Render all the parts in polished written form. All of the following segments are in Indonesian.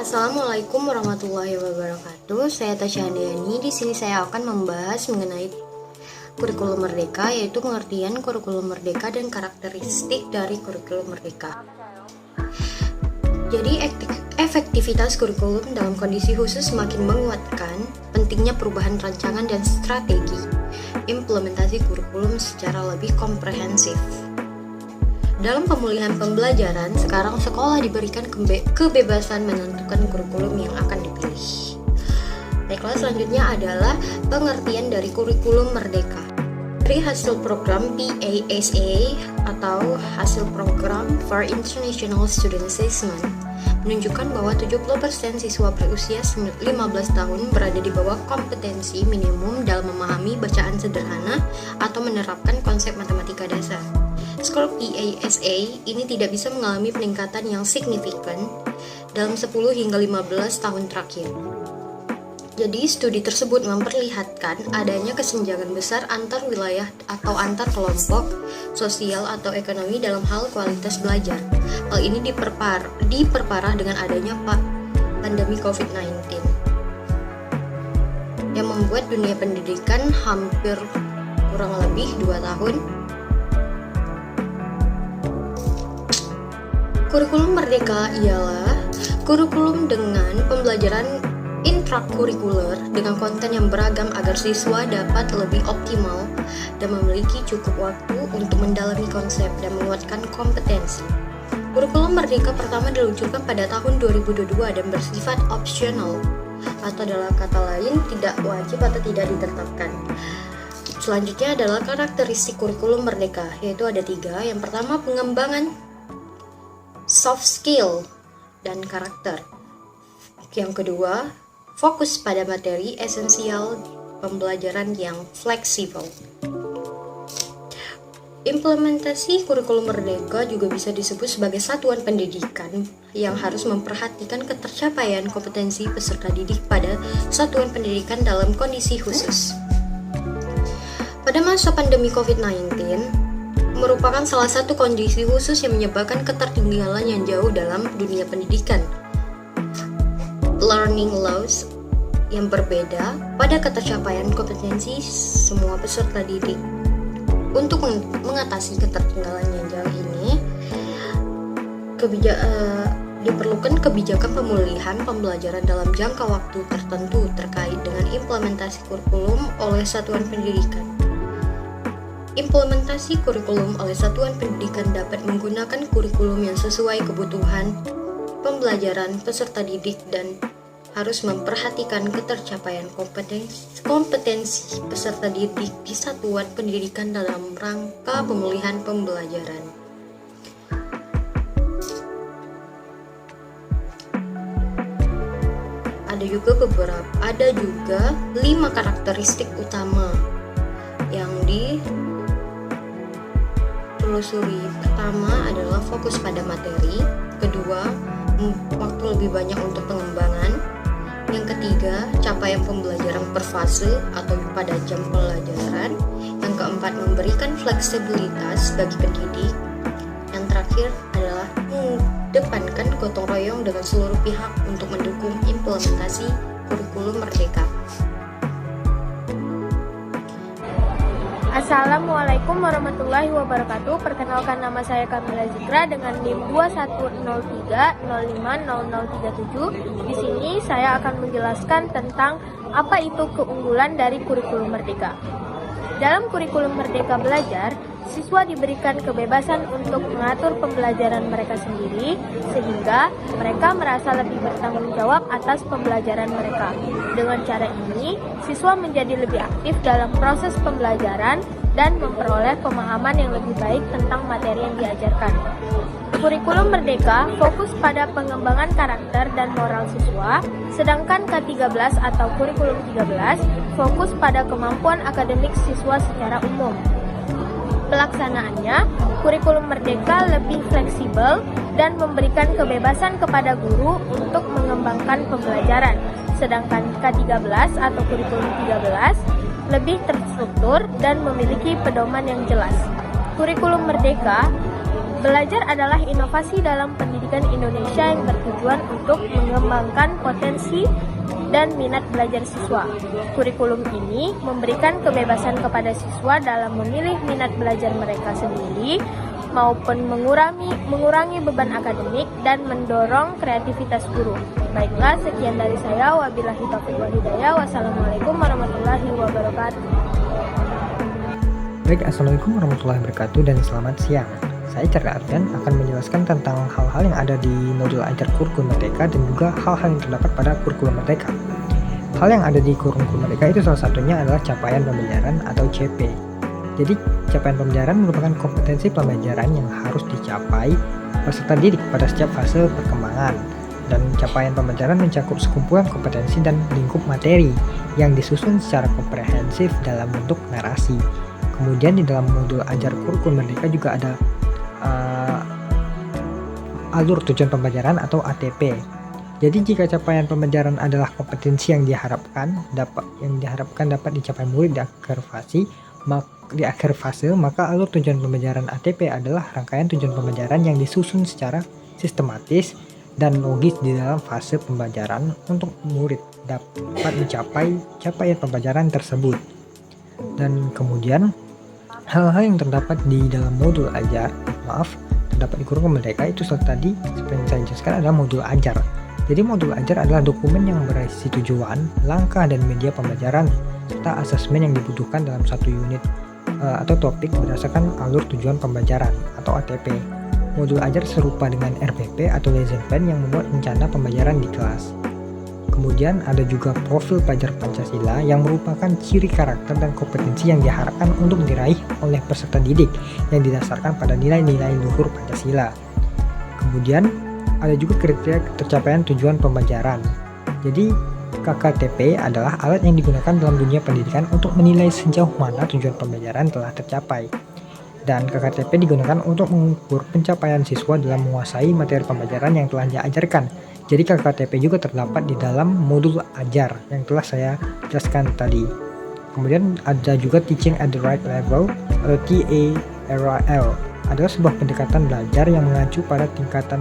Assalamualaikum warahmatullahi wabarakatuh. Saya Tasya Andayani. Di sini saya akan membahas mengenai kurikulum merdeka, yaitu pengertian kurikulum merdeka dan karakteristik dari kurikulum merdeka. Jadi, efektivitas kurikulum dalam kondisi khusus semakin menguatkan pentingnya perubahan rancangan dan strategi implementasi kurikulum secara lebih komprehensif. Dalam pemulihan pembelajaran, sekarang sekolah diberikan kebebasan menentukan kurikulum yang akan dipilih. Baiklah, selanjutnya adalah pengertian dari kurikulum merdeka. Dari hasil program PASA atau hasil program for International Student Assessment menunjukkan bahwa 70% siswa berusia 15 tahun berada di bawah kompetensi minimum dalam memahami bacaan sederhana atau menerapkan konsep matematika dasar. Skor PASA ini tidak bisa mengalami peningkatan yang signifikan dalam 10 hingga 15 tahun terakhir. Jadi, studi tersebut memperlihatkan adanya kesenjangan besar antar wilayah atau antar kelompok sosial atau ekonomi dalam hal kualitas belajar. Hal ini diperparah dengan adanya pandemi COVID-19 yang membuat dunia pendidikan hampir kurang lebih 2 tahun. Kurikulum merdeka ialah kurikulum dengan pembelajaran intrakurikuler dengan konten yang beragam agar siswa dapat lebih optimal dan memiliki cukup waktu untuk mendalami konsep dan menguatkan kompetensi. Kurikulum merdeka pertama diluncurkan pada tahun 2022 dan bersifat opsional, atau dalam kata lain tidak wajib atau tidak ditetapkan. Selanjutnya adalah karakteristik kurikulum merdeka, yaitu ada 3. Yang pertama, pengembangan soft skill dan karakter. Yang kedua, fokus pada materi esensial, pembelajaran yang fleksibel. Implementasi kurikulum merdeka juga bisa disebut sebagai satuan pendidikan yang harus memperhatikan ketercapaian kompetensi peserta didik pada satuan pendidikan dalam kondisi khusus. Pada masa pandemi COVID-19, merupakan salah satu kondisi khusus yang menyebabkan ketertinggalan yang jauh dalam dunia pendidikan. Learning loss yang berbeda pada ketercapaian kompetensi semua peserta didik. Untuk mengatasi ketertinggalan yang jauh ini, diperlukan kebijakan pemulihan pembelajaran dalam jangka waktu tertentu terkait dengan implementasi kurikulum oleh satuan pendidikan. Implementasi kurikulum oleh satuan pendidikan dapat menggunakan kurikulum yang sesuai kebutuhan pembelajaran peserta didik dan harus memperhatikan ketercapaian kompetensi peserta didik di satuan pendidikan dalam rangka pemulihan pembelajaran. Ada juga 5 karakteristik utama yang ditelusuri. Pertama adalah fokus pada materi, kedua, waktu lebih banyak untuk pengembangan, yang ketiga, capaian pembelajaran per fase atau pada jam pelajaran, yang keempat, memberikan fleksibilitas bagi pendidik, yang terakhir adalah mengedepankan gotong royong dengan seluruh pihak untuk mendukung implementasi kurikulum merdeka. Assalamualaikum warahmatullahi wabarakatuh. Perkenalkan, nama saya Kamila Zikra dengan NIM 2103050037. Di sini saya akan menjelaskan tentang apa itu keunggulan dari kurikulum merdeka. Dalam kurikulum merdeka belajar, siswa diberikan kebebasan untuk mengatur pembelajaran mereka sendiri sehingga mereka merasa lebih bertanggung jawab atas pembelajaran mereka. Dengan cara ini, siswa menjadi lebih aktif dalam proses pembelajaran dan memperoleh pemahaman yang lebih baik tentang materi yang diajarkan. Kurikulum merdeka fokus pada pengembangan karakter dan moral siswa, sedangkan K13 atau kurikulum 13 fokus pada kemampuan akademik siswa secara umum. Pelaksanaannya, kurikulum merdeka lebih fleksibel dan memberikan kebebasan kepada guru untuk mengembangkan pembelajaran, sedangkan K13 atau kurikulum 13 lebih terstruktur dan memiliki pedoman yang jelas. Kurikulum merdeka Belajar adalah inovasi dalam pendidikan Indonesia yang bertujuan untuk mengembangkan potensi dan minat belajar siswa. Kurikulum ini memberikan kebebasan kepada siswa dalam memilih minat belajar mereka sendiri maupun mengurangi beban akademik dan mendorong kreativitas guru. Baiklah, sekian dari saya. Wabillahi taufiq wal hidayah. Wassalamualaikum warahmatullahi wabarakatuh. Baik, Assalamualaikum warahmatullahi wabarakatuh dan selamat siang. Saya Cerda Arfian akan menjelaskan tentang hal-hal yang ada di modul ajar kurikulum Merdeka dan juga hal-hal yang terdapat pada kurikulum Merdeka. Hal yang ada di kurikulum Merdeka itu salah satunya adalah capaian pembelajaran atau CP. Jadi, capaian pembelajaran merupakan kompetensi pembelajaran yang harus dicapai peserta didik pada setiap fase perkembangan. Dan capaian pembelajaran mencakup sekumpulan kompetensi dan lingkup materi yang disusun secara komprehensif dalam bentuk narasi. Kemudian di dalam modul ajar kurikulum Merdeka juga ada alur tujuan pembelajaran atau ATP. Jadi jika capaian pembelajaran adalah kompetensi yang diharapkan dapat dicapai murid di akhir fase, maka alur tujuan pembelajaran ATP adalah rangkaian tujuan pembelajaran yang disusun secara sistematis dan logis di dalam fase pembelajaran untuk murid dapat mencapai capaian pembelajaran tersebut. Dan kemudian hal-hal yang terdapat di dalam modul terdapat di kurikulum Merdeka itu tadi seperti yang saya jelaskan adalah modul ajar. Jadi modul ajar adalah dokumen yang berisi tujuan, langkah dan media pembelajaran serta asesmen yang dibutuhkan dalam satu unit atau topik berdasarkan alur tujuan pembelajaran atau ATP. Modul ajar serupa dengan RPP atau lesson plan yang membuat rencana pembelajaran di kelas. Kemudian ada juga profil pelajar Pancasila yang merupakan ciri karakter dan kompetensi yang diharapkan untuk diraih oleh peserta didik yang didasarkan pada nilai-nilai luhur Pancasila. Kemudian ada juga kriteria tercapaian tujuan pembelajaran. Jadi KKTP adalah alat yang digunakan dalam dunia pendidikan untuk menilai sejauh mana tujuan pembelajaran telah tercapai. Dan KKTP digunakan untuk mengukur pencapaian siswa dalam menguasai materi pembelajaran yang telah diajarkan. Jadi KKTP juga terdapat di dalam modul ajar yang telah saya jelaskan tadi. Kemudian ada juga Teaching at the Right Level atau TARL, adalah sebuah pendekatan belajar yang mengacu pada tingkatan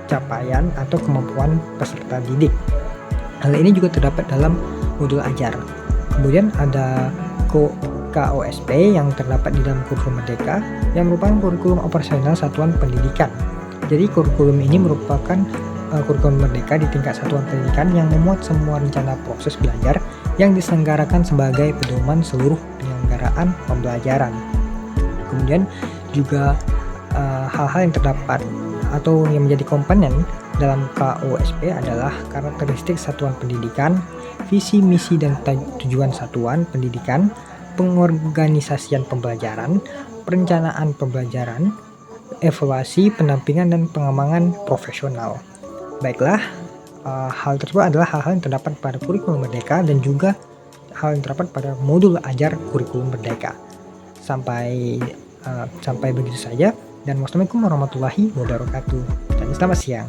capaian atau kemampuan peserta didik. Hal ini juga terdapat dalam modul ajar. Kemudian ada KOSP yang terdapat di dalam kurikulum Merdeka yang merupakan kurikulum operasional satuan pendidikan. Jadi kurikulum ini merupakan kurikulum Merdeka di tingkat satuan pendidikan yang memuat semua rencana proses belajar yang diselenggarakan sebagai pedoman seluruh penyelenggaraan pembelajaran. Kemudian juga hal-hal yang terdapat atau yang menjadi komponen dalam KOSP adalah karakteristik satuan pendidikan, visi, misi, dan tujuan satuan pendidikan, pengorganisasian pembelajaran, perencanaan pembelajaran, evaluasi, pendampingan, dan pengembangan profesional. Baiklah, hal tersebut adalah hal-hal yang terdapat pada kurikulum Merdeka dan juga hal yang terdapat pada modul ajar kurikulum Merdeka. Sampai begitu saja, dan wassalamualaikum warahmatullahi wabarakatuh dan selamat siang.